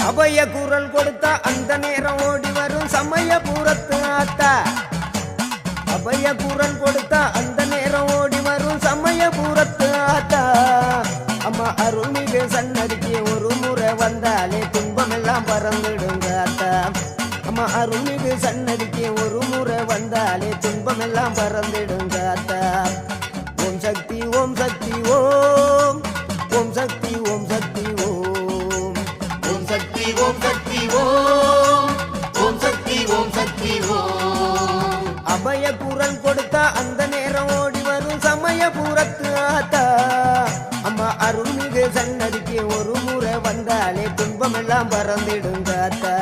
அபய குரல் கொடுத்தா அந்த நேரம் ஓடி வரும் சமயபுரத்து ஆத்தா. அபய குரல் கொடுத்தா அந்த நேரம் ஓடி வரும் சமயபுரத்து ஆத்தா. அம்மா அருள்மிகு சன்னதிக்கு ஒரு முறை வந்தாலே துன்பமெல்லாம் பறந்துடுங்க ஆத்தா. அம்மா அருள்மிகு சன்னதிக்கு ஒரு முறை வந்தாலே துன்பமெல்லாம் பறந்துடுங்க ஆத்தா. ஓம் சக்தி ஓம் சக்தி ஓம், ஓம் சக்தி ஓம் சக்தி ஓம், ஓம் சக்தி ஓம் சக்தி ஓம், ஓம் சக்தி ஓம் சக்தி ஓம். அபய குரல் கொடுத்தா அந்த நேரம் ஓடி வரும் சமயபுரத்து ஆத்தா. அம்மா அருள்மிகு சன்னதிக்கு ஒரு முறை வந்தாலே துன்பமெல்லாம் பறந்துடுங்க ஆத்தா.